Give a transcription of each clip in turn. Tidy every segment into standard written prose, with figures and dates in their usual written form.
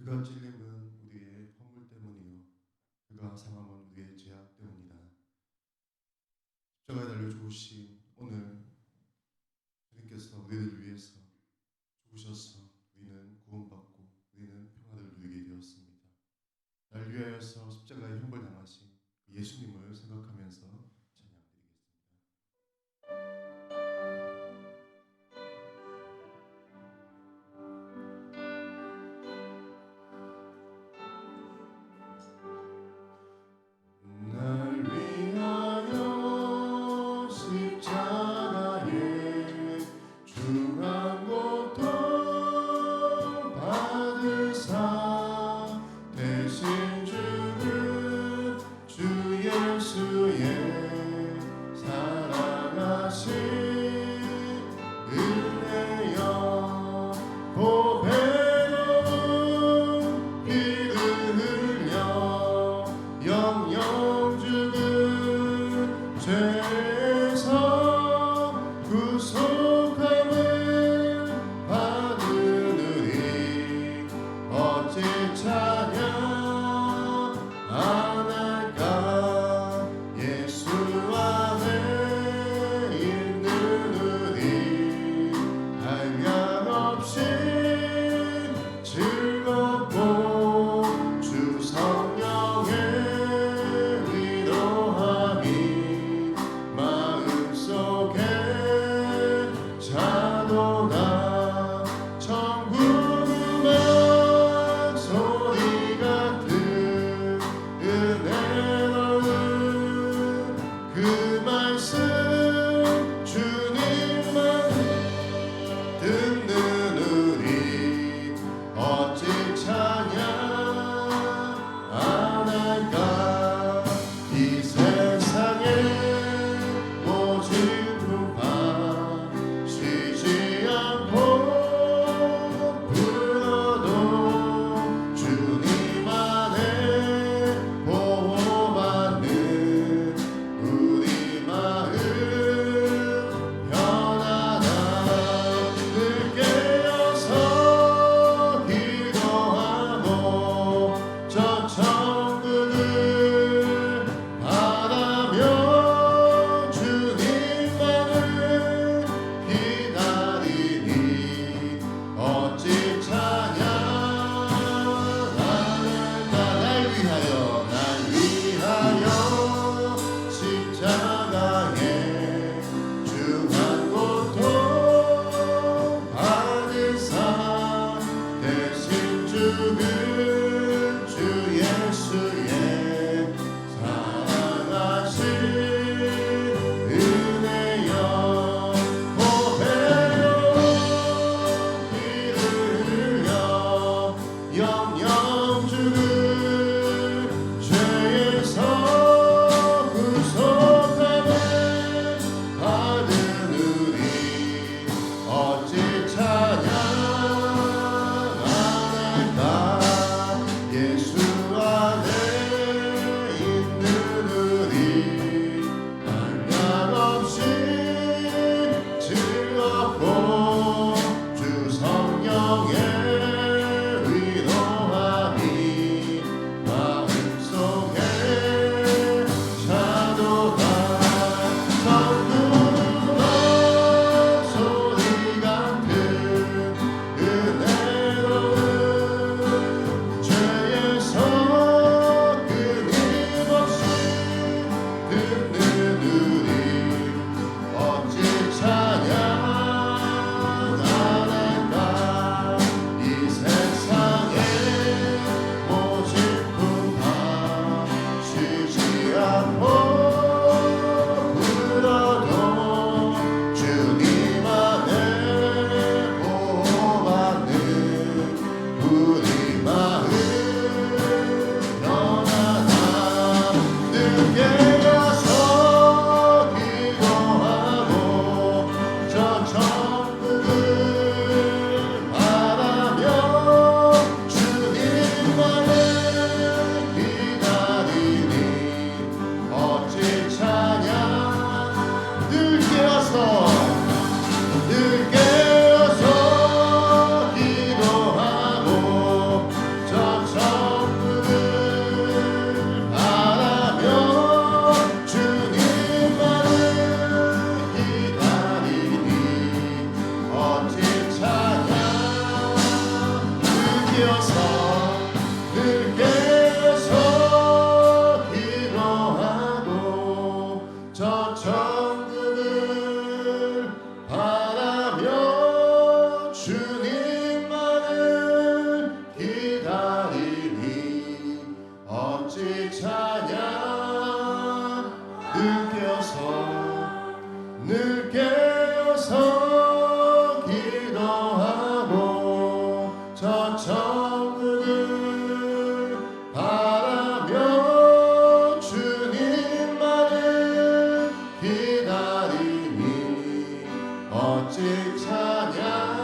그가 찔림은 우리의 허물 때문이요 그가 상함은 우리의 죄악 때문이다. 십자가에 달려 죽으신 오늘 주님께서 우리를 위해서 죽으셔서 우리는 구원받고 우리는 평화를 누리게 되었습니다. 날 위하여서 십자가의 형벌 당하신 예수님을 생각하면서 깨어서 늘 깨어서 기도하고 저 천국을 바라며 주님만을 기다리니 어찌 찬양 늘 깨어서 기도하고 저 천국을 바라며 주님만을 기다리니 어찌 찬양할까.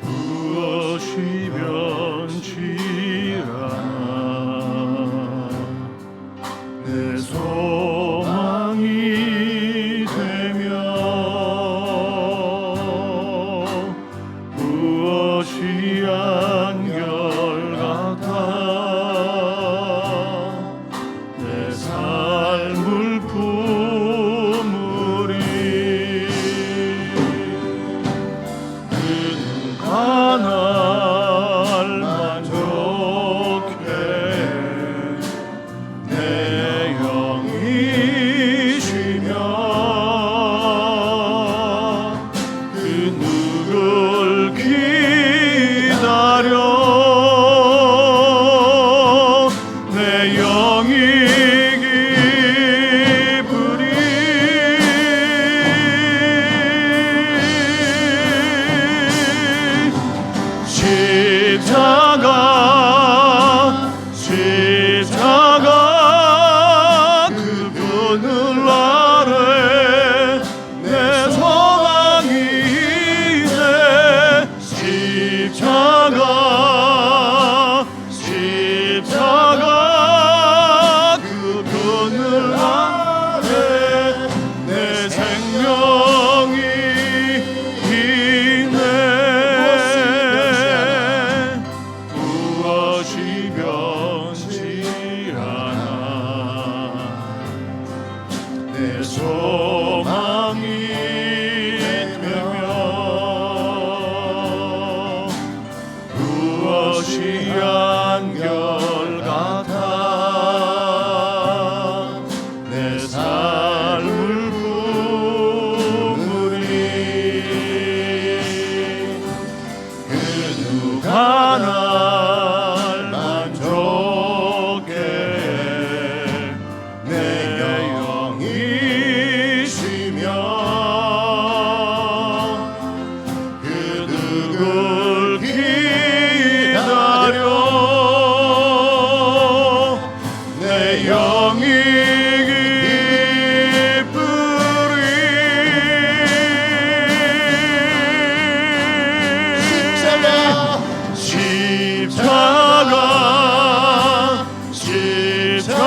무엇이 변치라나 내 소망이 되며 무엇이 한결같아 내 삶을 품으리 날 만족해 내 영이 쉬며 그 누굴 기다려 내 영이 기쁘리 십자가 그 그늘 아래 내 소망이 돼 십자가 그 그늘 아래 내 생명이 있네 무엇이 변치 않아 내 소망이 되며 무엇이 한결같아 내 삶을 품으리 그 누가 날 만족해 내 영이 쉬며 그 누굴 기다려 내 영이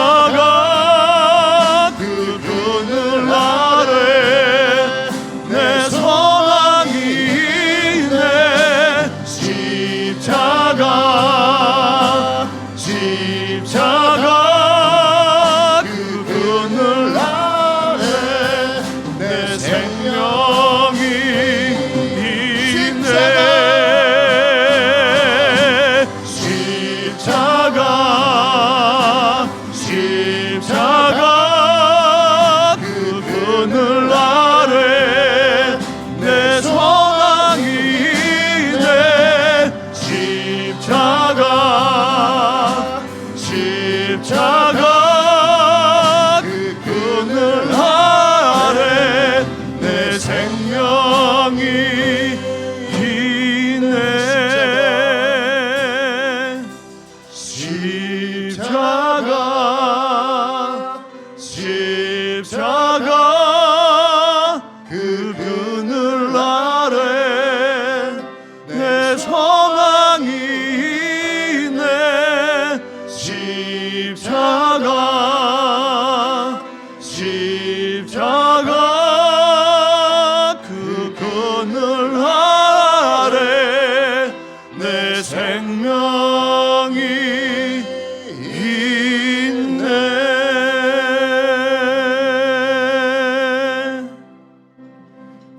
십자가 그 그늘 아래 내 소망이 돼 십자가 그 그늘 아래 내 생명이 있네 십자가 그 그늘 아래 내 소망이 돼 십자가 그 그늘 아래 내 생명이 있네 십자가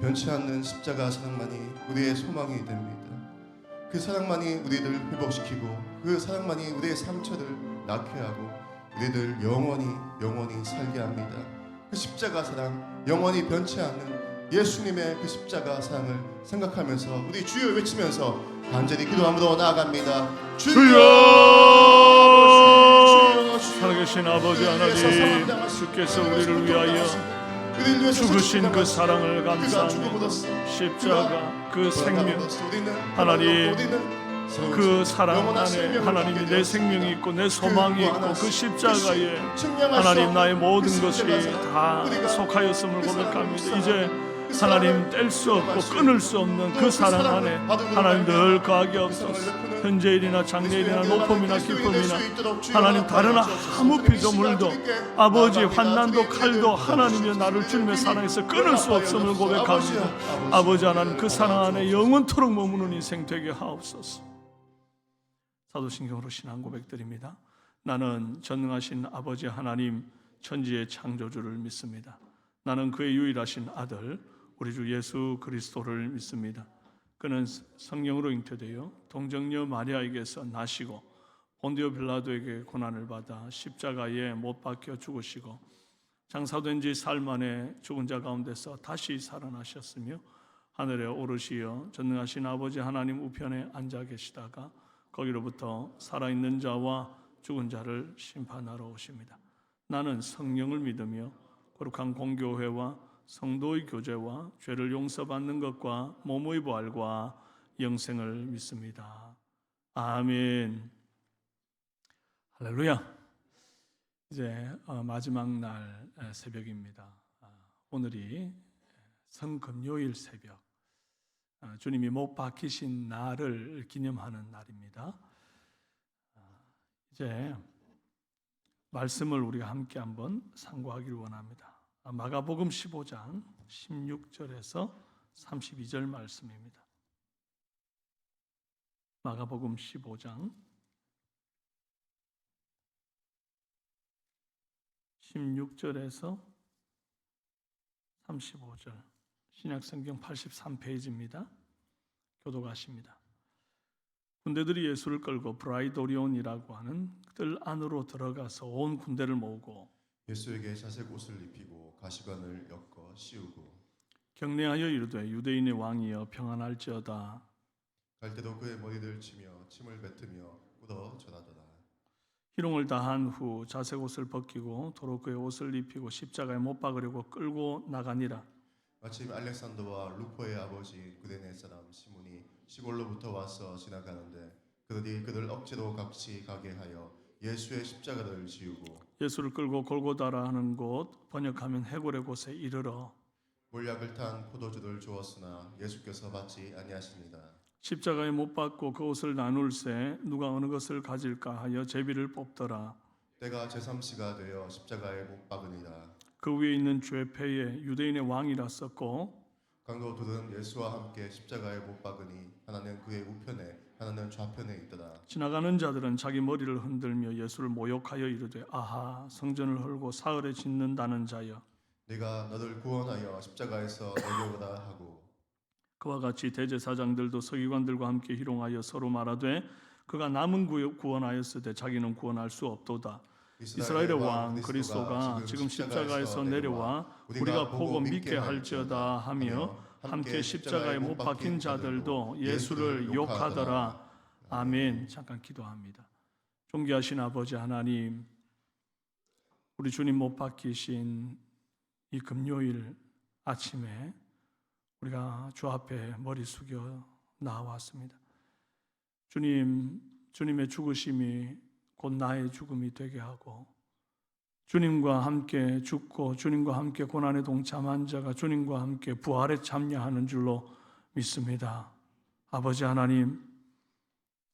변치 않는 십자가 사랑만이 우리의 소망이 됩니다. 그 사랑만이 우리를 회복시키고 그 사랑만이 우리의 상처를 낫게 하고 우리를 영원히 살게 합니다. 그 십자가 사랑, 영원히 변치 않는 예수님의 그 십자가 사랑을 생각하면서 우리 주여 외치면서 간절히 기도함으로 나아갑니다. 주여! 살아계신 아버지 하나님, 주께서 우리를 위하여 죽으신 그 사랑을 감사합니다. 십자가 그 생명, 하나님 그 사랑 안에 하나님이 내 생명이 있고 내 소망이 있고 그 십자가에 하나님 나의 모든 것이 다 속하였음을 고백합니다. 이제 하나님 뗄 수 없고 끊을 수 없는 그 사랑 안에 하나님 늘 거하게 없소서. 현재일이나 장래일이나 높음이나 기쁨이나 하나님 다른 아무 피조물도 아버지 환난도 칼도 하나님이 나를 주님의 사랑에서 끊을 수 없음을 고백합니다. 아버지 하나님 그 사랑 안에 영원토록 머무는 인생 되게 하옵소서. 사도신경으로 신앙 고백드립니다. 나는 전능하신 아버지 하나님 천지의 창조주를 믿습니다. 나는 그의 유일하신 아들 우리 주 예수 그리스도를 믿습니다. 그는 성령으로 잉태되어 동정녀 마리아에게서 나시고 본디오 빌라도에게 고난을 받아 십자가에 못 박혀 죽으시고 장사된 지 사흘 만에 죽은 자 가운데서 다시 살아나셨으며 하늘에 오르시어 전능하신 아버지 하나님 우편에 앉아 계시다가 거기로부터 살아있는 자와 죽은 자를 심판하러 오십니다. 나는 성령을 믿으며 거룩한 공교회와 성도의 교제와 죄를 용서받는 것과 몸의 부활과 영생을 믿습니다. 아멘. 할렐루야. 이제 마지막 날 새벽입니다. 오늘이 성금요일 새벽, 주님이 못 박히신 날을 기념하는 날입니다. 이제 말씀을 우리가 함께 한번 상고하기를 원합니다. 마가복음 15장 16절에서 32절 말씀입니다. 마가복음 15장 16절에서 35절, 신약성경 83페이지입니다. 교도가십니다. 군대들이 예수를 끌고 브라이도리온이라고 하는 뜰 안으로 들어가서 온 군대를 모으고 예수에게 자색 옷을 입히고 가시관을 엮어 씌우고 격려하여 이르되 유대인의 왕이여 평안할지어다. 갈 때도 그의 머리를 치며 침을 뱉으며 꿇어 절하더라. 희롱을 다한 후 자색 옷을 벗기고 도로 그의 옷을 입히고 십자가에 못 박으려고 끌고 나가니라. 마침 알렉산더와 루포의 아버지 구레네 사람 시몬이 시골로부터 와서 지나가는데 그들이 그들 억지로 같이 가게 하여 예수의 십자가를 지우고 예수를 끌고 골고다라 하는 곳, 번역하면 해골의 곳에 이르러 몰약을 탄 포도주를 주었으나 예수께서 받지 아니하시니라. 십자가에 못 박고 그 옷을 나눌세 누가 어느 것을 가질까 하여 제비를 뽑더라. 때가 제3시가 되어 십자가에 못 박으니라. 그 위에 있는 죄패에 유대인의 왕이라 썼고 강도 둘은 예수와 함께 십자가에 못 박으니 하나는 그의 우편에 하나는 좌편에 있더라. 지나가는 자들은 자기 머리를 흔들며 예수를 모욕하여 이르되 아하 성전을 헐고 사흘에 짓는다는 자여 네가 너를 구원하여 십자가에서 내려오라 하고 그와 같이 대제사장들도 서기관들과 함께 희롱하여 서로 말하되 그가 남은 구원하였으되 자기는 구원할 수 없도다. 이스라엘의 왕 그리스도가 지금 십자가에서 내려와 우리가 보고 믿게 할지어다 하며 함께 십자가에 못 박힌 자들도 예수를 욕하더라. 아멘. 잠깐 기도합니다. 존귀하신 아버지 하나님, 우리 주님 못 박히신 이 금요일 아침에 우리가 주 앞에 머리 숙여 나왔습니다. 주님의 죽으심이 곧 나의 죽음이 되게 하고 주님과 함께 죽고 주님과 함께 고난에 동참한 자가 주님과 함께 부활에 참여하는 줄로 믿습니다. 아버지 하나님,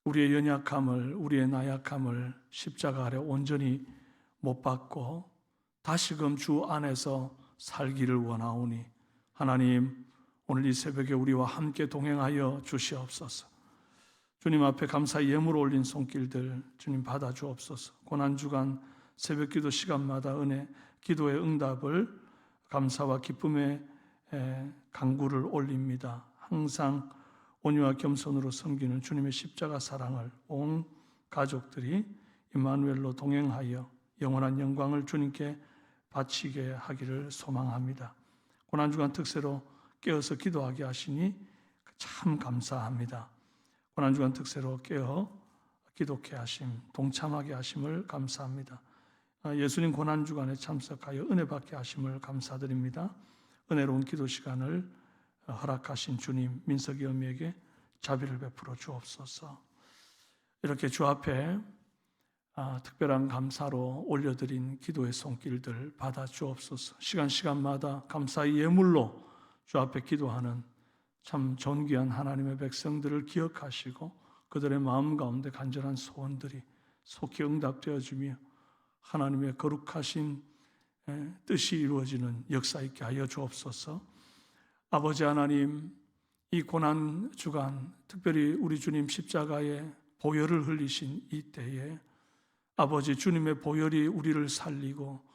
우리의 연약함을 우리의 나약함을 십자가 아래 온전히 못 박고 다시금 주 안에서 살기를 원하오니 하나님 오늘 이 새벽에 우리와 함께 동행하여 주시옵소서. 주님 앞에 감사 예물 올린 손길들 주님 받아 주옵소서. 고난주간 새벽기도 시간마다 은혜, 기도의 응답을 감사와 기쁨의 간구를 올립니다. 항상 온유와 겸손으로 섬기는 주님의 십자가 사랑을 온 가족들이 임마누엘로 동행하여 영원한 영광을 주님께 바치게 하기를 소망합니다. 고난주간 특세로 깨어서 기도하게 하시니 참 감사합니다. 고난주간 특세로 깨어 기도케 하심, 동참하게 하심을 감사합니다. 예수님 고난주간에 참석하여 은혜 받게 하심을 감사드립니다. 은혜로운 기도 시간을 허락하신 주님, 민석이 어미에게 자비를 베풀어 주옵소서. 이렇게 주 앞에 특별한 감사로 올려드린 기도의 손길들 받아 주옵소서. 시간마다 감사의 예물로 주 앞에 기도하는 참 존귀한 하나님의 백성들을 기억하시고 그들의 마음 가운데 간절한 소원들이 속히 응답되어지며 하나님의 거룩하신 뜻이 이루어지는 역사 있게 하여 주옵소서. 아버지 하나님, 이 고난 주간 특별히 우리 주님 십자가에 보혈을 흘리신 이 때에 아버지 주님의 보혈이 우리를 살리고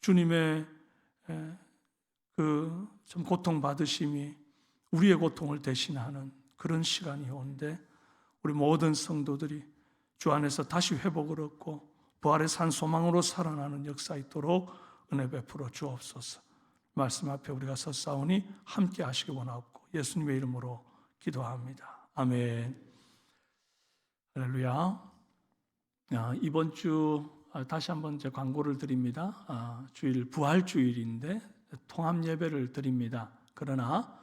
주님의 그 좀 고통받으심이 우리의 고통을 대신하는 그런 시간이 온데 우리 모든 성도들이 주 안에서 다시 회복을 얻고 부활의 산 소망으로 살아나는 역사 있도록 은혜 베풀어 주옵소서. 말씀 앞에 우리가 섰사오니 함께 하시기 원하옵고 예수님의 이름으로 기도합니다. 아멘. 할렐루야. 이번 주 다시 한번 이제 광고를 드립니다. 주일 부활주일인데 통합 예배를 드립니다. 그러나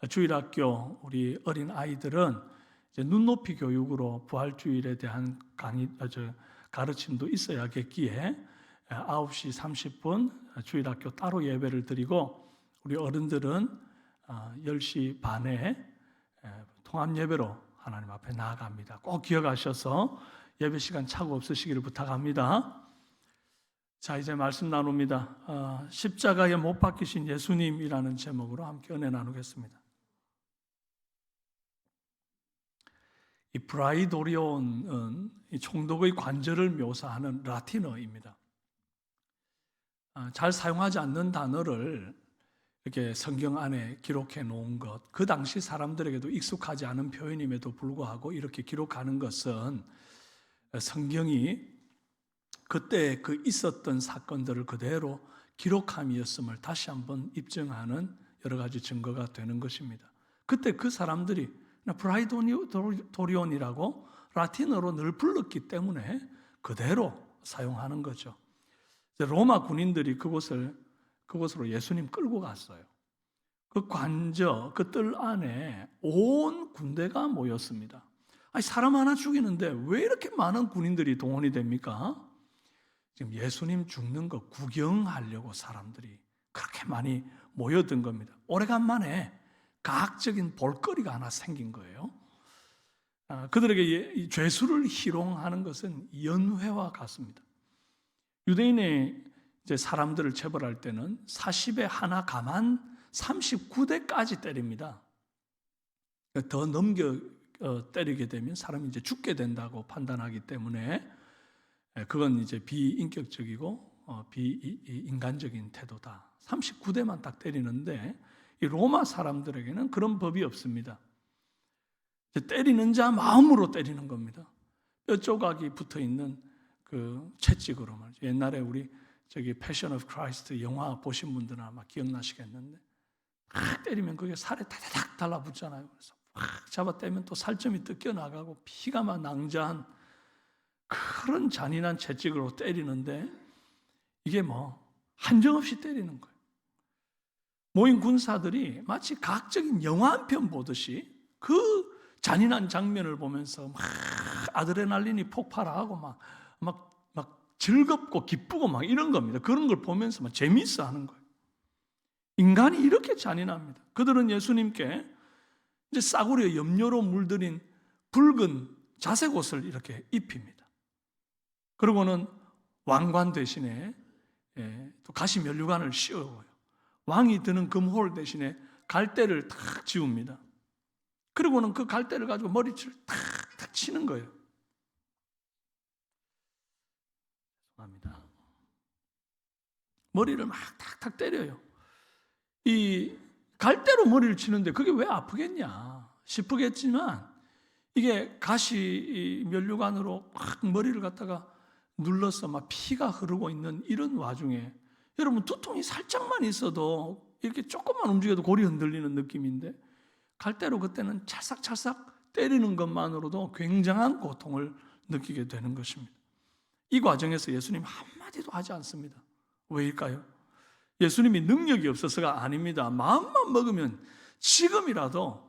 주일학교 우리 어린 아이들은 이제 눈높이 교육으로 부활주일에 대한 가르침도 있어야겠기에 9시 30분 주일학교 따로 예배를 드리고 우리 어른들은 10시 반에 통합 예배로 하나님 앞에 나아갑니다. 꼭 기억하셔서 예배 시간 착오 없으시기를 부탁합니다. 자, 이제 말씀 나눕니다. 십자가에 못 박히신 예수님이라는 제목으로 함께 은혜 나누겠습니다. 이 브라이도리온은 이 총독의 관절을 묘사하는 라틴어입니다. 잘 사용하지 않는 단어를 이렇게 성경 안에 기록해 놓은 것, 그 당시 사람들에게도 익숙하지 않은 표현임에도 불구하고 이렇게 기록하는 것은 성경이 그때 그 있었던 사건들을 그대로 기록함이었음을 다시 한번 입증하는 여러 가지 증거가 되는 것입니다. 그때 그 사람들이 브라이도리온이라고 라틴어로 늘 불렀기 때문에 그대로 사용하는 거죠. 로마 군인들이 그곳으로 예수님 끌고 갔어요. 그 관저, 그 뜰 안에 온 군대가 모였습니다. 아니, 사람 하나 죽이는데 왜 이렇게 많은 군인들이 동원이 됩니까? 지금 예수님 죽는 거 구경하려고 사람들이 그렇게 많이 모여든 겁니다. 오래간만에 과학적인 볼거리가 하나 생긴 거예요. 그들에게 죄수를 희롱하는 것은 연회와 같습니다. 유대인의 이제 사람들을 체벌할 때는 40에 하나 감한 39대까지 때립니다. 더 넘겨 때리게 되면 사람이 이제 죽게 된다고 판단하기 때문에 그건 이제 비인격적이고 비인간적인 태도다. 39대만 딱 때리는데 이 로마 사람들에게는 그런 법이 없습니다. 때리는 자 마음으로 때리는 겁니다. 뼈 조각이 붙어 있는 그 채찍으로 말이죠. 옛날에 우리 패션 오브 크라이스트 영화 보신 분들은 아마 기억나시겠는데 막 때리면 그게 살에 다다닥 달라붙잖아요. 그래서 막 잡아 떼면 또 살점이 뜯겨 나가고 피가 막 낭자한 그런 잔인한 채찍으로 때리는데 이게 한정없이 때리는 거예요. 모인 군사들이 마치 과학적인 영화 한 편 보듯이 그 잔인한 장면을 보면서 막 아드레날린이 폭발하고 막 즐겁고 기쁘고 막 이런 겁니다. 그런 걸 보면서 막 재미있어 하는 거예요. 인간이 이렇게 잔인합니다. 그들은 예수님께 이제 싸구려 염료로 물들인 붉은 자색 옷을 이렇게 입힙니다. 그리고는 왕관 대신에 또 가시 면류관을 씌워요. 왕이 드는 금홀 대신에 갈대를 탁 지웁니다. 그리고는 그 갈대를 가지고 머리채를 탁 치는 거예요. 죄송합니다. 머리를 막 탁탁 때려요. 이 갈대로 머리를 치는데 그게 왜 아프겠냐 싶겠지만 이게 가시 면류관으로 막 머리를 갖다가 눌러서 막 피가 흐르고 있는 이런 와중에 여러분 두통이 살짝만 있어도 이렇게 조금만 움직여도 골이 흔들리는 느낌인데 갈대로 그때는 찰싹찰싹 때리는 것만으로도 굉장한 고통을 느끼게 되는 것입니다. 이 과정에서 예수님 한마디도 하지 않습니다. 왜일까요? 예수님이 능력이 없어서가 아닙니다. 마음만 먹으면 지금이라도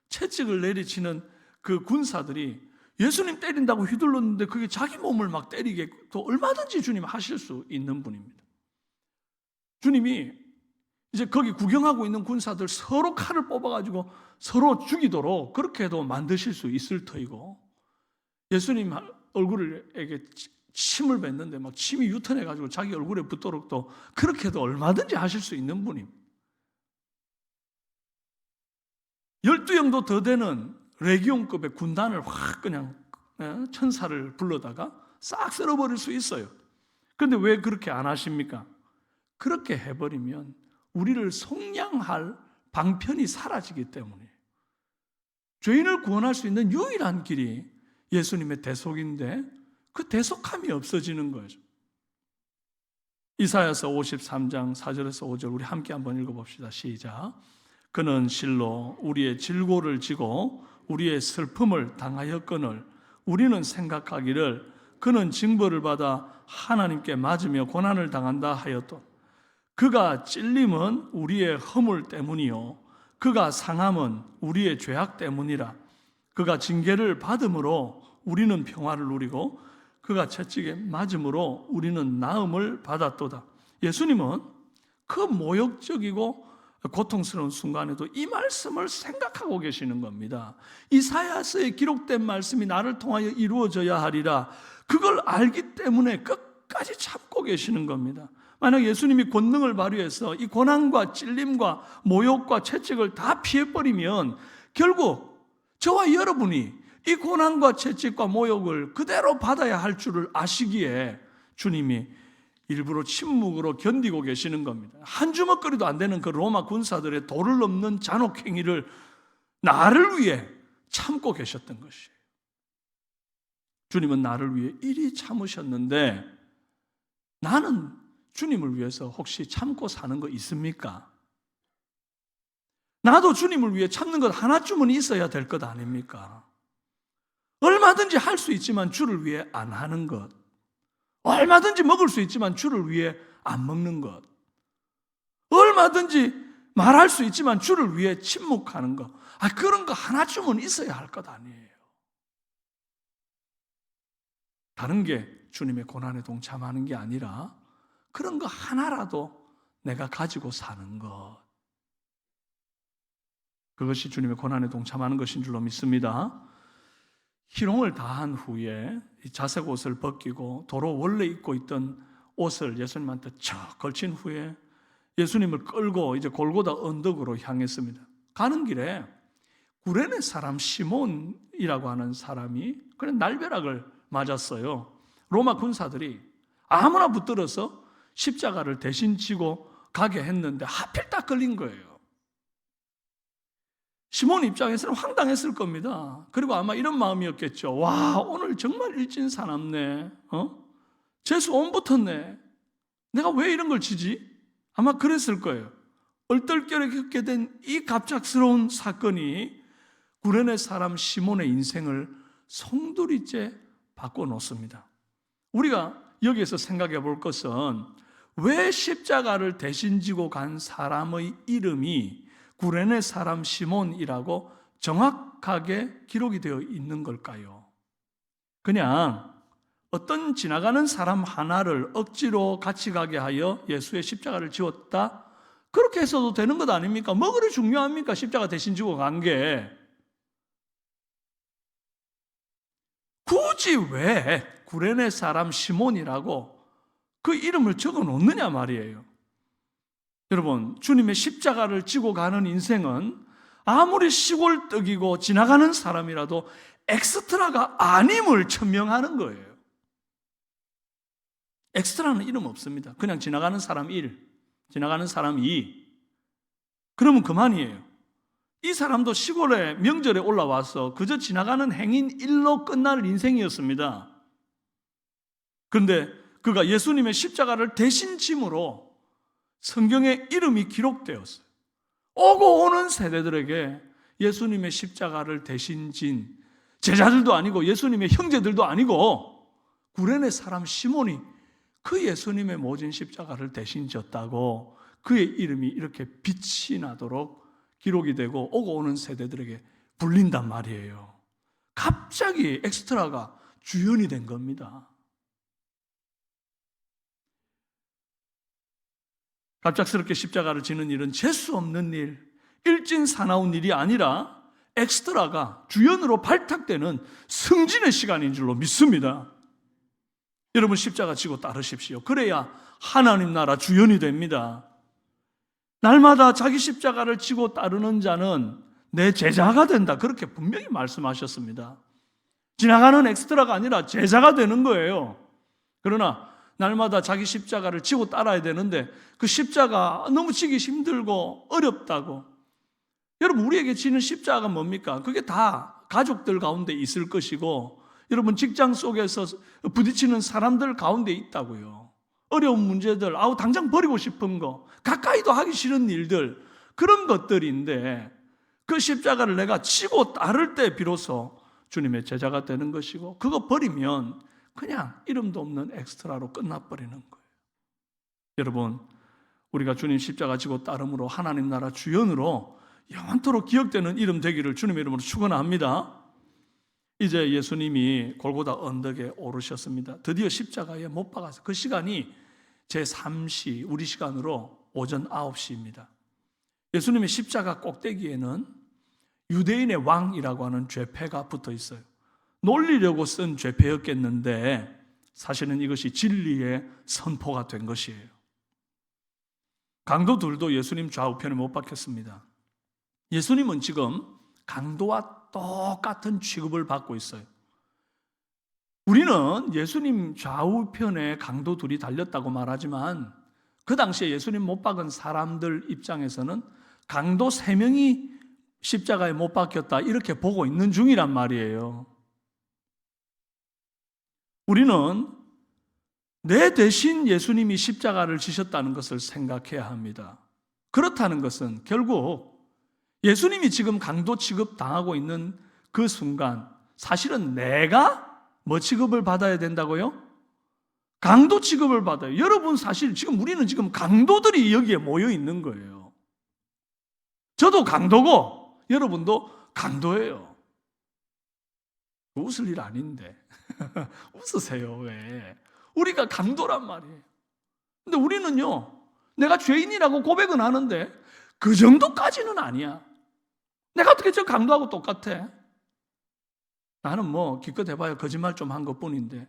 채찍을 내리치는 그 군사들이 예수님 때린다고 휘둘렀는데 그게 자기 몸을 막 때리게 또 얼마든지 주님 하실 수 있는 분입니다. 주님이 이제 거기 구경하고 있는 군사들 서로 칼을 뽑아가지고 서로 죽이도록 그렇게 해도 만드실 수 있을 터이고 예수님 얼굴에게 침을 뱉는데 막 침이 유턴해가지고 자기 얼굴에 붙도록 또 그렇게 해도 얼마든지 하실 수 있는 분입니다. 12형도 더 되는 레기온급의 군단을 확 그냥 천사를 불러다가 싹 쓸어버릴 수 있어요. 그런데 왜 그렇게 안 하십니까? 그렇게 해버리면 우리를 속량할 방편이 사라지기 때문이에요. 죄인을 구원할 수 있는 유일한 길이 예수님의 대속인데 그 대속함이 없어지는 거죠. 이사야서 53장 4절에서 5절 우리 함께 한번 읽어봅시다. 시작. 그는 실로 우리의 질고를 지고 우리의 슬픔을 당하였거늘 우리는 생각하기를 그는 징벌을 받아 하나님께 맞으며 고난을 당한다 하였던 그가 찔림은 우리의 허물 때문이요 그가 상함은 우리의 죄악 때문이라 그가 징계를 받음으로 우리는 평화를 누리고 그가 채찍에 맞음으로 우리는 나음을 받았도다. 예수님은 그 모욕적이고 고통스러운 순간에도 이 말씀을 생각하고 계시는 겁니다. 이사야서에 기록된 말씀이 나를 통하여 이루어져야 하리라. 그걸 알기 때문에 끝까지 참고 계시는 겁니다. 만약 예수님이 권능을 발휘해서 이 고난과 찔림과 모욕과 채찍을 다 피해버리면 결국 저와 여러분이 이 고난과 채찍과 모욕을 그대로 받아야 할 줄을 아시기에 주님이 일부러 침묵으로 견디고 계시는 겁니다. 한 주먹거리도 안 되는 그 로마 군사들의 도를 넘는 잔혹행위를 나를 위해 참고 계셨던 것이에요. 주님은 나를 위해 이리 참으셨는데 나는 주님을 위해서 혹시 참고 사는 거 있습니까? 나도 주님을 위해 참는 것 하나쯤은 있어야 될 것 아닙니까? 얼마든지 할 수 있지만 주를 위해 안 하는 것, 얼마든지 먹을 수 있지만 주를 위해 안 먹는 것, 얼마든지 말할 수 있지만 주를 위해 침묵하는 것, 그런 거 하나쯤은 있어야 할 것 아니에요. 다른 게 주님의 고난에 동참하는 게 아니라 그런 거 하나라도 내가 가지고 사는 것, 그것이 주님의 고난에 동참하는 것인 줄로 믿습니다. 희롱을 다한 후에 자색 옷을 벗기고 도로 원래 입고 있던 옷을 예수님한테 척 걸친 후에 예수님을 끌고 이제 골고다 언덕으로 향했습니다. 가는 길에 구레네 사람 시몬이라고 하는 사람이 그런 날벼락을 맞았어요. 로마 군사들이 아무나 붙들어서 십자가를 대신 지고 가게 했는데 하필 딱 걸린 거예요. 시몬 입장에서는 황당했을 겁니다. 그리고 아마 이런 마음이었겠죠. 와, 오늘 정말 일진사납네. 재수 온 붙었네. 내가 왜 이런 걸 치지? 아마 그랬을 거예요. 얼떨결에 겪게 된 이 갑작스러운 사건이 구레네 사람 시몬의 인생을 송두리째 바꿔놓습니다. 우리가 여기에서 생각해 볼 것은 왜 십자가를 대신 지고 간 사람의 이름이 구레네 사람 시몬이라고 정확하게 기록이 되어 있는 걸까요? 그냥 어떤 지나가는 사람 하나를 억지로 같이 가게 하여 예수의 십자가를 지웠다? 그렇게 했어도 되는 것 아닙니까? 뭐 그리 중요합니까? 십자가 대신 지고 간 게. 굳이 왜 구레네 사람 시몬이라고 그 이름을 적어 놓느냐 말이에요. 여러분, 주님의 십자가를 지고 가는 인생은 아무리 시골떡이고 지나가는 사람이라도 엑스트라가 아님을 천명하는 거예요. 엑스트라는 이름 없습니다. 그냥 지나가는 사람 1, 지나가는 사람 2. 그러면 그만이에요. 이 사람도 시골에 명절에 올라와서 그저 지나가는 행인 일로 끝날 인생이었습니다. 그런데 그가 예수님의 십자가를 대신 짐으로 성경에 이름이 기록되었어요. 오고 오는 세대들에게 예수님의 십자가를 대신 진 제자들도 아니고 예수님의 형제들도 아니고 구레네 사람 시몬이 그 예수님의 모진 십자가를 대신 졌다고 그의 이름이 이렇게 빛이 나도록 기록이 되고 오고 오는 세대들에게 불린단 말이에요. 갑자기 엑스트라가 주연이 된 겁니다. 갑작스럽게 십자가를 지는 일은 재수 없는 일, 일진사나운 일이 아니라 엑스트라가 주연으로 발탁되는 승진의 시간인 줄로 믿습니다. 여러분 십자가 지고 따르십시오. 그래야 하나님 나라 주연이 됩니다. 날마다 자기 십자가를 지고 따르는 자는 내 제자가 된다. 그렇게 분명히 말씀하셨습니다. 지나가는 엑스트라가 아니라 제자가 되는 거예요. 그러나 날마다 자기 십자가를 지고 따라야 되는데 그 십자가 너무 지기 힘들고 어렵다고. 여러분 우리에게 지는 십자가가 뭡니까? 그게 다 가족들 가운데 있을 것이고 여러분 직장 속에서 부딪히는 사람들 가운데 있다고요. 어려운 문제들, 당장 버리고 싶은 거, 가까이도 하기 싫은 일들, 그런 것들인데 그 십자가를 내가 지고 따를 때 비로소 주님의 제자가 되는 것이고 그거 버리면 그냥 이름도 없는 엑스트라로 끝나버리는 거예요. 여러분 우리가 주님 십자가 지고 따름으로 하나님 나라 주연으로 영원토록 기억되는 이름 되기를 주님의 이름으로 축원합니다. 이제 예수님이 골고다 언덕에 오르셨습니다. 드디어 십자가에 못 박아서 그 시간이 제3시 우리 시간으로 오전 9시입니다. 예수님의 십자가 꼭대기에는 유대인의 왕이라고 하는 죄패가 붙어 있어요. 놀리려고 쓴 죄패였겠는데 사실은 이것이 진리의 선포가 된 것이에요. 강도들도 예수님 좌우편에 못 박혔습니다. 예수님은 지금 강도와 똑같은 취급을 받고 있어요. 우리는 예수님 좌우편에 강도 둘이 달렸다고 말하지만 그 당시에 예수님 못 박은 사람들 입장에서는 강도 3명이 십자가에 못 박혔다 이렇게 보고 있는 중이란 말이에요. 우리는 내 대신 예수님이 십자가를 지셨다는 것을 생각해야 합니다. 그렇다는 것은 결국 예수님이 지금 강도 취급 당하고 있는 그 순간 사실은 내가 뭐 취급을 받아야 된다고요? 강도 취급을 받아요. 여러분 사실 지금 우리는 지금 강도들이 여기에 모여 있는 거예요. 저도 강도고 여러분도 강도예요. 웃을 일 아닌데 웃으세요. 왜? 우리가 강도란 말이에요. 근데 우리는요 내가 죄인이라고 고백은 하는데 그 정도까지는 아니야. 내가 어떻게 저 강도하고 똑같아? 나는 뭐 기껏 해봐야 거짓말 좀 한 것뿐인데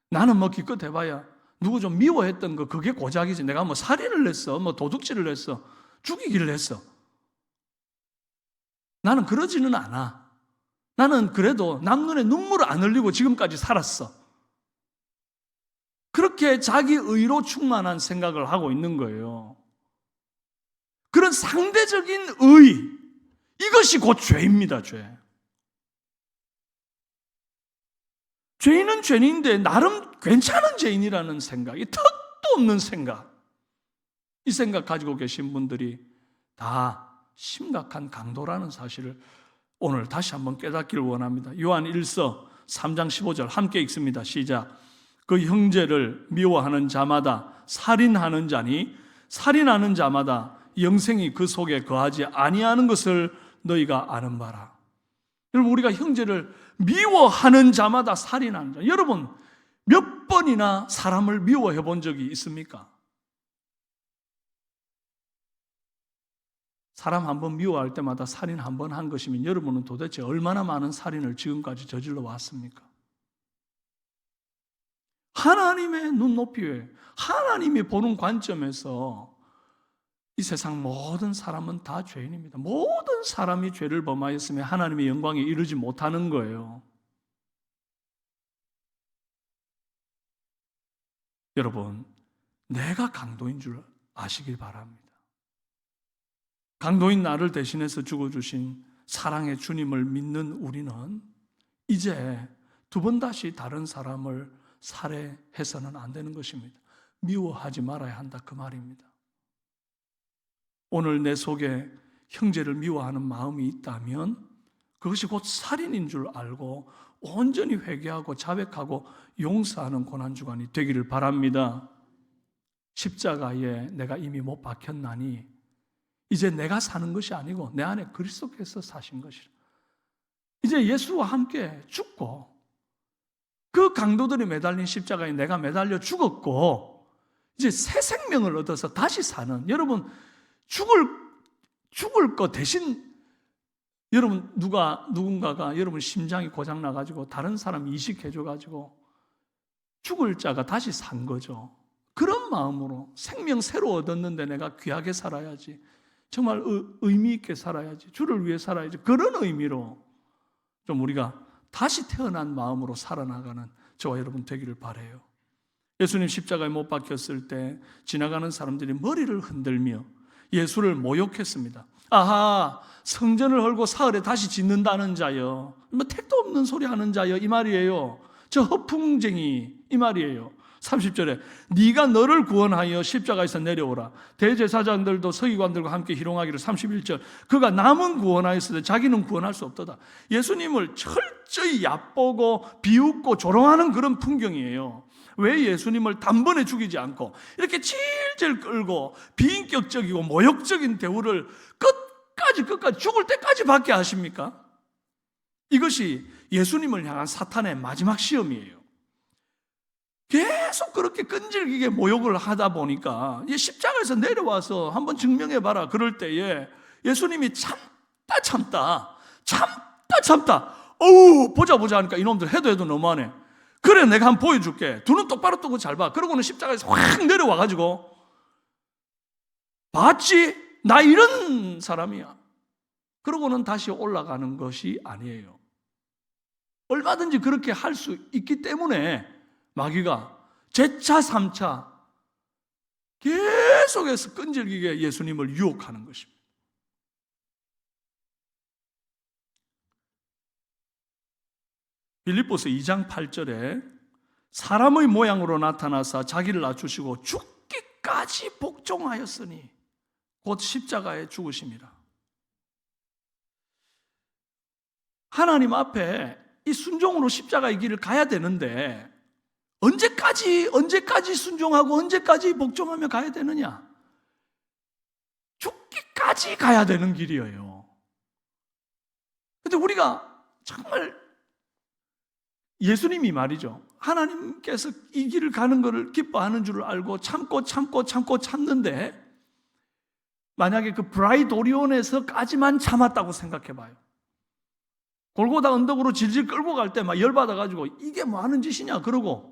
나는 뭐 기껏 해봐야 누구 좀 미워했던 거 그게 고작이지. 내가 뭐 살인을 했어, 뭐 도둑질을 했어, 죽이기를 했어. 나는 그러지는 않아. 나는 그래도 남 눈에 눈물을 안 흘리고 지금까지 살았어. 그렇게 자기 의로 충만한 생각을 하고 있는 거예요. 그런 상대적인 의, 이것이 곧 죄입니다. 죄. 죄인은 죄인인데 나름 괜찮은 죄인이라는 생각이 턱도 없는 생각. 이 생각 가지고 계신 분들이 다 심각한 강도라는 사실을 오늘 다시 한번 깨닫기를 원합니다. 요한 1서 3장 15절 함께 읽습니다. 시작. 그 형제를 미워하는 자마다 살인하는 자니 살인하는 자마다 영생이 그 속에 거하지 아니하는 것을 너희가 아는 바라. 여러분 우리가 형제를 미워하는 자마다 살인하는 자. 여러분 몇 번이나 사람을 미워해 본 적이 있습니까? 사람 한 번 미워할 때마다 살인 한 번 한 것이면 여러분은 도대체 얼마나 많은 살인을 지금까지 저질러 왔습니까? 하나님의 눈높이에 하나님이 보는 관점에서 이 세상 모든 사람은 다 죄인입니다. 모든 사람이 죄를 범하였으며 하나님의 영광에 이르지 못하는 거예요. 여러분, 내가 강도인 줄 아시길 바랍니다. 강도인 나를 대신해서 죽어주신 사랑의 주님을 믿는 우리는 이제 두 번 다시 다른 사람을 살해해서는 안 되는 것입니다. 미워하지 말아야 한다, 그 말입니다. 오늘 내 속에 형제를 미워하는 마음이 있다면 그것이 곧 살인인 줄 알고 온전히 회개하고 자백하고 용서하는 고난주간이 되기를 바랍니다. 십자가에 내가 이미 못 박혔나니 이제 내가 사는 것이 아니고 내 안에 그리스도께서 사신 것이라. 이제 예수와 함께 죽고 그 강도들이 매달린 십자가에 내가 매달려 죽었고 이제 새 생명을 얻어서 다시 사는, 여러분 죽을 것 대신 여러분 누군가가 여러분 심장이 고장 나가지고 다른 사람 이식해줘가지고 죽을 자가 다시 산 거죠. 그런 마음으로 생명 새로 얻었는데 내가 귀하게 살아야지, 정말 의미 있게 살아야지, 주를 위해 살아야지, 그런 의미로 좀 우리가 다시 태어난 마음으로 살아나가는 저와 여러분 되기를 바라요. 예수님 십자가에 못 박혔을 때 지나가는 사람들이 머리를 흔들며 예수를 모욕했습니다. 아하, 성전을 헐고 사흘에 다시 짓는다는 자여, 뭐 택도 없는 소리 하는 자여, 이 말이에요. 저 허풍쟁이, 이 말이에요. 30절에 네가 너를 구원하여 십자가에서 내려오라. 대제사장들도 서기관들과 함께 희롱하기를. 31절 그가 남은 구원하였으되 자기는 구원할 수 없도다. 예수님을 철저히 얕보고 비웃고 조롱하는 그런 풍경이에요. 왜 예수님을 단번에 죽이지 않고 이렇게 질질 끌고 비인격적이고 모욕적인 대우를 끝까지 죽을 때까지 받게 하십니까? 이것이 예수님을 향한 사탄의 마지막 시험이에요. 계속 그렇게 끈질기게 모욕을 하다 보니까 십자가에서 내려와서 한번 증명해봐라. 그럴 때에 예수님이 참다 어우 보자 하니까 이놈들 해도 너무하네. 그래 내가 한번 보여줄게. 두 눈 똑바로 뜨고 잘 봐. 그러고는 십자가에서 확 내려와가지고 봤지? 나 이런 사람이야. 그러고는 다시 올라가는 것이 아니에요. 얼마든지 그렇게 할 수 있기 때문에 마귀가 제차 3차 계속해서 끈질기게 예수님을 유혹하는 것입니다. 빌립보서 2장 8절에 사람의 모양으로 나타나사 자기를 낮추시고 죽기까지 복종하였으니 곧 십자가에 죽으심이라. 하나님 앞에 이 순종으로 십자가의 길을 가야 되는데 언제까지 순종하고 언제까지 복종하며 가야 되느냐? 죽기까지 가야 되는 길이에요. 근데 우리가 정말 예수님이 말이죠. 하나님께서 이 길을 가는 것을 기뻐하는 줄을 알고 참는데 만약에 그 브라이도리온에서까지만 참았다고 생각해 봐요. 골고다 언덕으로 질질 끌고 갈 때 막 열받아가지고 이게 뭐 하는 짓이냐 그러고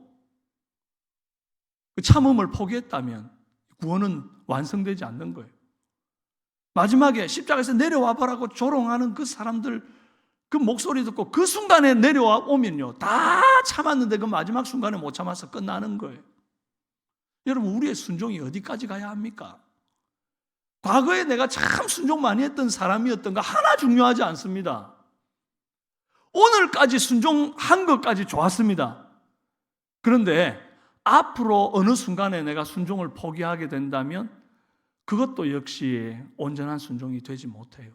그 참음을 포기했다면 구원은 완성되지 않는 거예요. 마지막에 십자가에서 내려와 보라고 조롱하는 그 사람들 그 목소리 듣고 그 순간에 내려와 오면요 다 참았는데 그 마지막 순간에 못 참아서 끝나는 거예요. 여러분 우리의 순종이 어디까지 가야 합니까? 과거에 내가 참 순종 많이 했던 사람이었던가 하나 중요하지 않습니다. 오늘까지 순종한 것까지 좋았습니다. 그런데 앞으로 어느 순간에 내가 순종을 포기하게 된다면 그것도 역시 온전한 순종이 되지 못해요.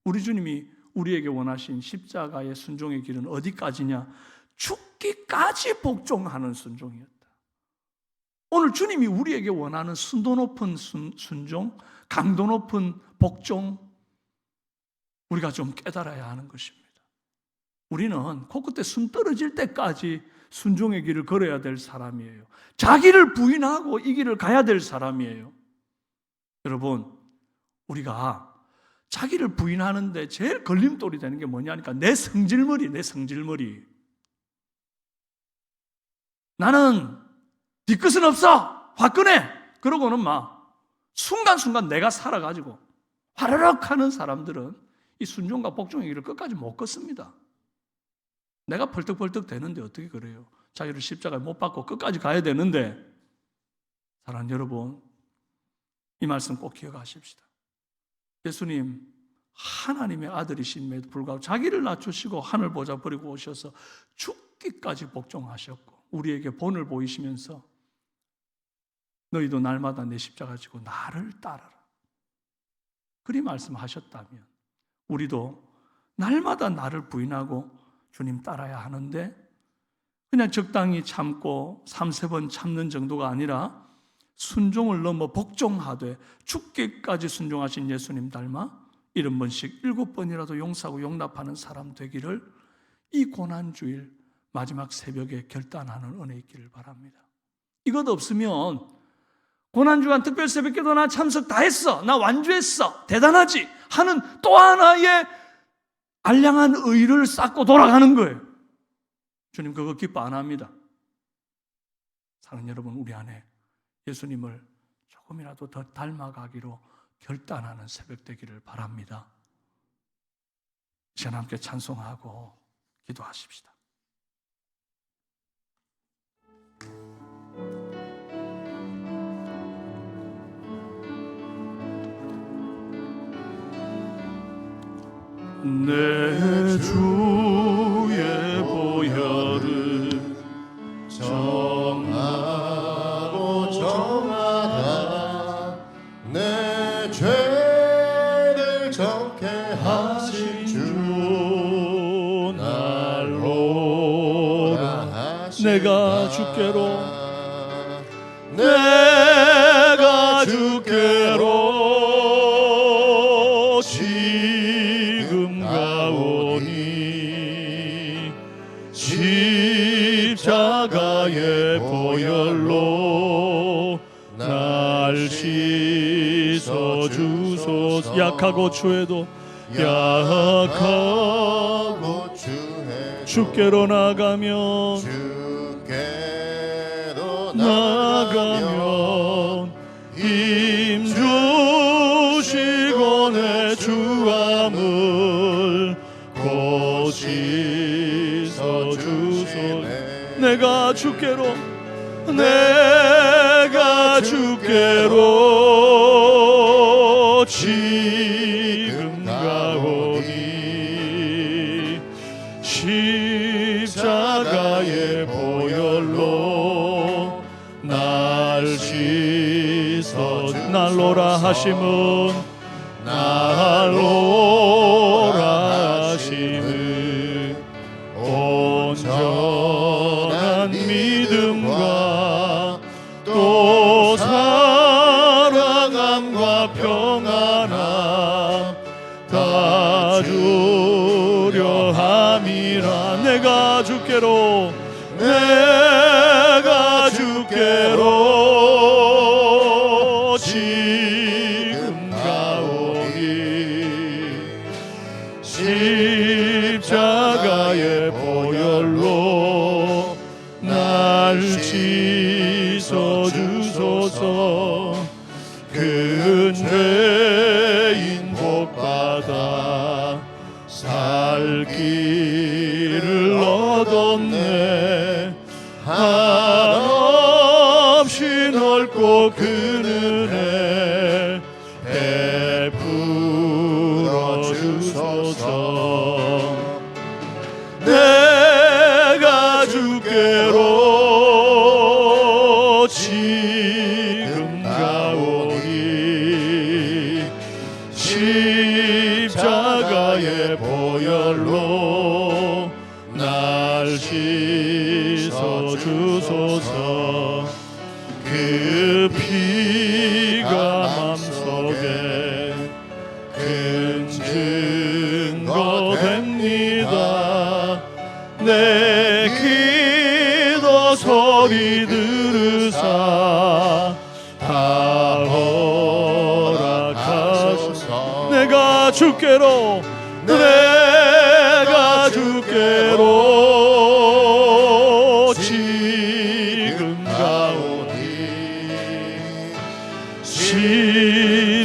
우리 주님이 우리에게 원하신 십자가의 순종의 길은 어디까지냐? 죽기까지 복종하는 순종이었다. 오늘 주님이 우리에게 원하는 순도 높은 순종, 강도 높은 복종, 우리가 좀 깨달아야 하는 것입니다. 우리는 코끝에 숨 떨어질 때까지 순종의 길을 걸어야 될 사람이에요. 자기를 부인하고 이 길을 가야 될 사람이에요. 여러분, 우리가 자기를 부인하는데 제일 걸림돌이 되는 게 뭐냐니까 내 성질머리. 나는 뒤끝은 없어. 화끈해. 그러고는 막 순간순간 내가 살아가지고 화르륵 하는 사람들은 이 순종과 복종의 길을 끝까지 못 걷습니다. 내가 벌떡벌떡 되는데 어떻게 그래요? 자기를 십자가에 못 박고 끝까지 가야 되는데, 사랑하는 여러분, 이 말씀 꼭 기억하십시다. 예수님 하나님의 아들이심에도 불구하고 자기를 낮추시고 하늘 보좌 버리고 오셔서 죽기까지 복종하셨고 우리에게 본을 보이시면서 너희도 날마다 내 십자가 지고 나를 따르라 그리 말씀하셨다면 우리도 날마다 나를 부인하고 주님 따라야 하는데 그냥 적당히 참고 3-4번 참는 정도가 아니라 순종을 넘어 복종하되 죽기까지 순종하신 예수님 닮아 70번씩 7번이라도 용서하고 용납하는 사람 되기를 이 고난주일 마지막 새벽에 결단하는 은혜 있기를 바랍니다. 이것 없으면 고난주간 특별 새벽기도 나 참석 다 했어, 나 완주했어, 대단하지 하는 또 하나의 알량한 의를 쌓고 돌아가는 거예요. 주님 그거 기뻐 안 합니다. 사랑하는 여러분, 우리 안에 예수님을 조금이라도 더 닮아가기로 결단하는 새벽 되기를 바랍니다. 이 시간 함께 찬송하고 기도하십시다. 내 주의 보혈을 정하고 정하다 내 죄를 적게 하신 주 날로라 하시나 내가 주께로 내가 주께로 지금 가오니 십자가의 보혈로 날 씻어주소서. 약하고 추해도 약하고 추해도 주께로 나가면 주께로 나가면 힘 주시고 내 주함을 고치서 주소. 내가 주께로 지금 가오니 십자가의 보혈로 날 씻어 날로라 하심은 날로라 하심은 온전한 믿음과 또 사랑함과 평안함 다 주려 함이라. 내가 주께로 지금 가오니 십자가의 보혈로 날 씻어주소서. 큰 죄인 복받아 살 길을 얻었네. 한없이 넓고 큰 은혜 베풀어 주소서. 내가 주께로 지금 가오니 십자가의 보혈로 날 씻어 주소서. 그 피가 맘속에 큰 증거 됩니다. 내 기도 소리 들으사 다 허락하소서. 내가 주께로 지금 가오니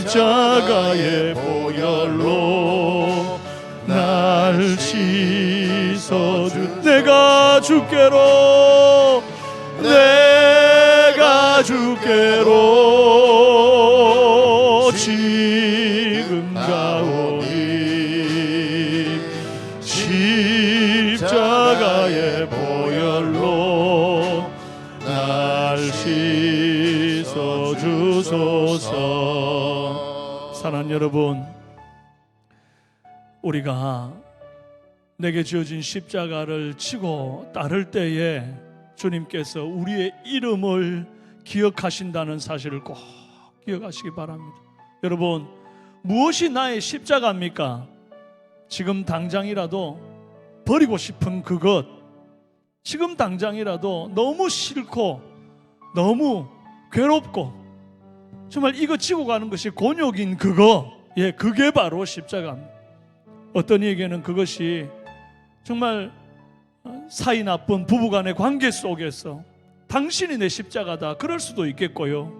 십자가의 보혈로 날 씻어주. 내가 주께로 지금 사랑하는 여러분, 우리가 내게 지어진 십자가를 치고 따를 때에 주님께서 우리의 이름을 기억하신다는 사실을 꼭 기억하시기 바랍니다. 여러분, 무엇이 나의 십자가입니까? 지금 당장이라도 버리고 싶은 그것, 지금 당장이라도 너무 싫고 너무 괴롭고 정말 이거 지고 가는 것이 곤욕인 그거, 그게 바로 십자가입니다. 어떤 이에게는 그것이 정말 사이 나쁜 부부간의 관계 속에서 당신이 내 십자가다 그럴 수도 있겠고요,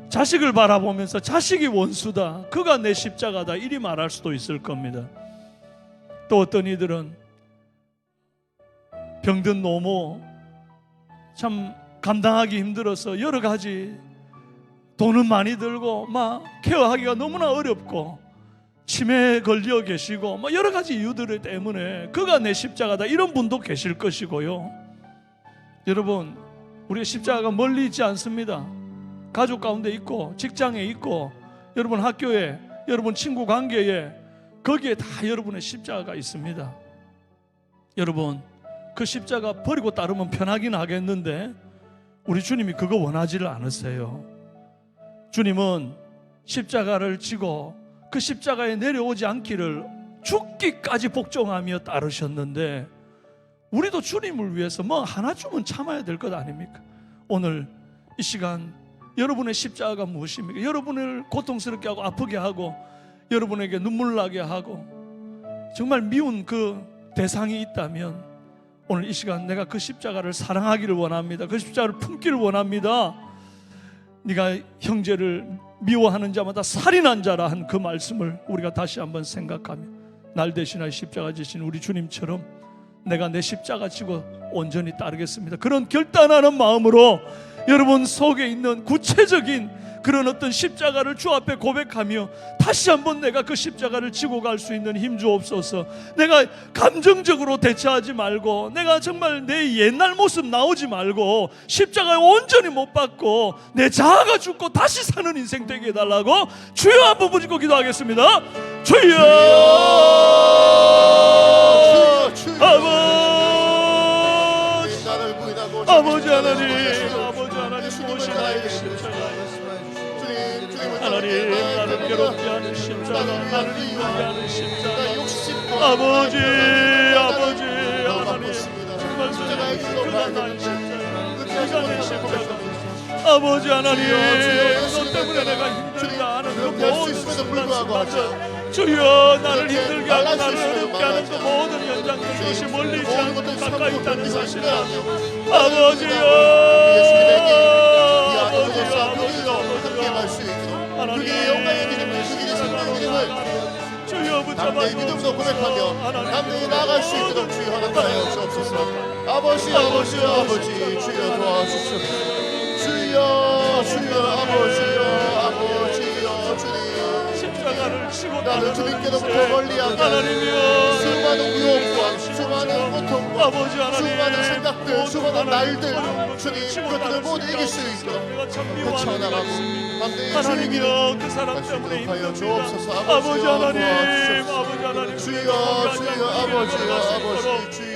자식을 바라보면서 자식이 원수다, 그가 내 십자가다 이리 말할 수도 있을 겁니다. 또 어떤 이들은 병든 노모 참 감당하기 힘들어서 여러 가지 돈은 많이 들고 막 케어하기가 너무나 어렵고 치매에 걸려 계시고 막 여러 가지 이유들 때문에 그가 내 십자가다 이런 분도 계실 것이고요. 여러분, 우리의 십자가가 멀리 있지 않습니다. 가족 가운데 있고 직장에 있고 여러분 학교에, 여러분 친구 관계에, 거기에 다 여러분의 십자가가 있습니다. 여러분, 그 십자가 버리고 따르면 편하긴 하겠는데 우리 주님이 그거 원하지를 않으세요. 주님은 십자가를 지고 그 십자가에 내려오지 않기를 죽기까지 복종하며 따르셨는데 우리도 주님을 위해서 뭐 하나쯤은 참아야 될 것 아닙니까? 오늘 이 시간 여러분의 십자가가 무엇입니까? 여러분을 고통스럽게 하고 아프게 하고 여러분에게 눈물 나게 하고 정말 미운 그 대상이 있다면 오늘 이 시간 내가 그 십자가를 사랑하기를 원합니다. 그 십자가를 품기를 원합니다. 네가 형제를 미워하는 자마다 살인한 자라 한 그 말씀을 우리가 다시 한번 생각하며 날 대신하여 십자가 지신 우리 주님처럼 내가 내 십자가 지고 온전히 따르겠습니다, 그런 결단하는 마음으로 여러분 속에 있는 구체적인 그런 어떤 십자가를 주 앞에 고백하며 다시 한번 내가 그 십자가를 지고 갈 수 있는 힘 주옵소서. 내가 감정적으로 대처하지 말고 내가 정말 내 옛날 모습 나오지 말고 십자가에 온전히 못 박고 내 자아가 죽고 다시 사는 인생 되게 해달라고 주여 한번 부르짖고 기도하겠습니다. 주여, 아버지 하나님, 무엇이 나의 십자가예요? 하나님, 나를 괴롭게 하는 십자가, 나를 힘들게 하는 십자가, 아버지, 하나님, 정말 그가 나의 십자가, 그가 내 십자가, 아버지 하나님, 너 때문에 내가 힘들다 하는 그 모든 순간순간들 주여, 나를 힘들게 하고 나를 어렵게 하는 그 모든 현장들, 그것이 멀리 있지 않고 가까이 있다는 사실을 아버지여, 그게 영광의 기름을, 그게 생명의 기름을 담대히 믿음으로 고백하며 담대히 나아갈 수 있도록 주여 허락하여 주옵소서. 아버지 주여 도와주시옵소서. 주여 아버지여 주님, 십자가를 치고 나는 주님께로부터 멀리하게 수많은 유혹과 수많은 고통과 수많은 생각들, 수많은 날들, 주님 그것들을 모두 이길 수 있도록 헤쳐나가고 담대히 주님이여 그 사람 때문에 힘듭니다. 주옵소서. 아버지 하나님, 주여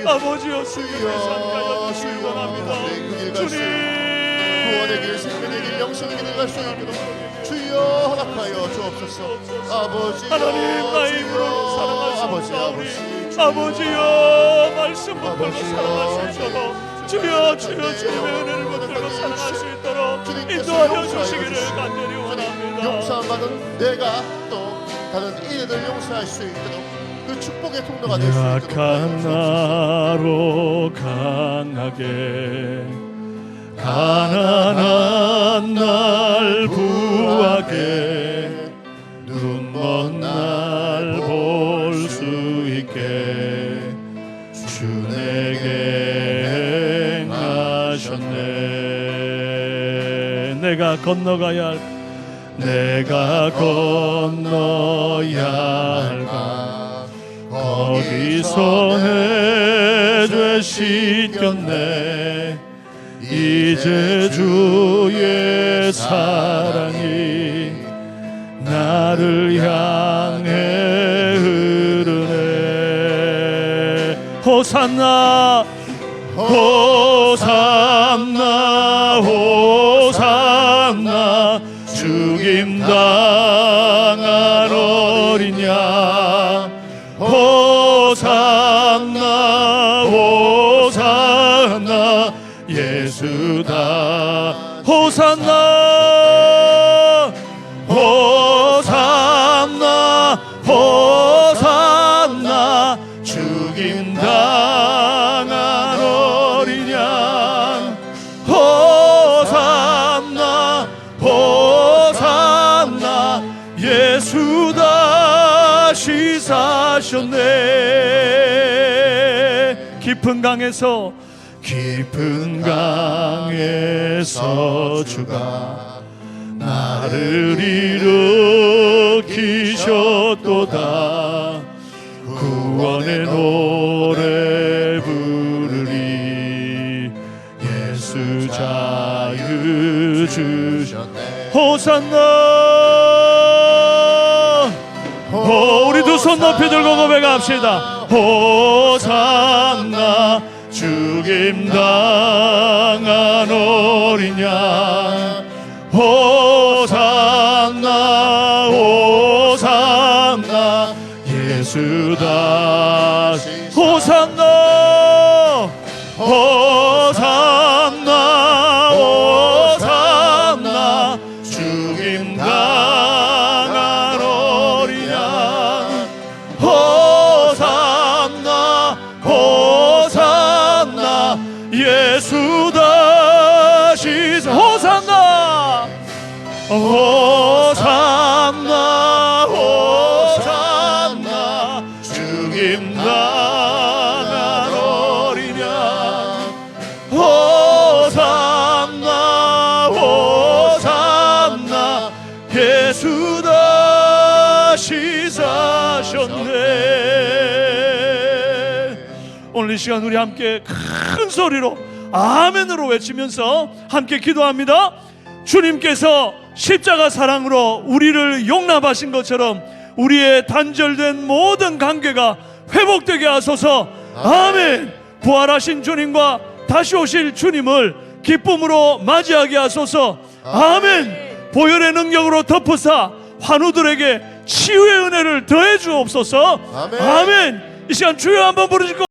아버지여 주여 원합니다. 주님, 구원의 길, 생명의 길, 영생의 길을 갈 수 있도록 주여 허락하여 주옵소서. 아버지 하나님, 나의 입으로 사랑할 수 없사오니 아버지여, 말씀 붙들고 사랑할 수 있도록 주여 주님의 은혜를 붙들고 사랑할 수 있도록 인도하여 주시기를 간절히 원합니다. 용서받은 내가 또 다른 이들을 용서할 수 있도록 그 축복의 통로가 될 수 있도록 약한 나로 강하게, 가난한 날 부하게, 눈먼 날 볼 수 있게 주 내게 행하셨네. 내가 건너가야 할까, 거기서 내 죄 씻겼네. 이제 주의 사랑이 나를 나를 향해 흐르네. 호산나 호산나 호산나 죽임당한 어린 양 호산나 호산나 예수다 호산나 호산나 호산나 죽임당한 어린 양 호산나 호산나 예수 다시 사셨네. 깊은 강에서 주가 나를 일으키셨도다. 구원의 노래 부르리. 예수 자유 주셨네. 호산나 우리 두 손 높이 들고 고백합시다. 호산나 죽임당한 어린 양 호산나 호산나 예수 다시 호산나 호산나 호산나 죽임당한 어린 양 호산나 호산나 예수 다시 호산나 호산나 호산나 죽임당한 어린 양 호산나 호산나 예수 다시 사셨네. 오늘 이 시간 우리 함께 큰 소리로 아멘으로 외치면서 함께 기도합니다. 주님께서 십자가 사랑으로 우리를 용납하신 것처럼 우리의 단절된 모든 관계가 회복되게 하소서. 아멘. 부활하신 주님과 다시 오실 주님을 기쁨으로 맞이하게 하소서. 아멘. 보혈의 능력으로 덮으사 환우들에게 치유의 은혜를 더해 주옵소서. 아멘. 이 시간 주여 한번 부르시고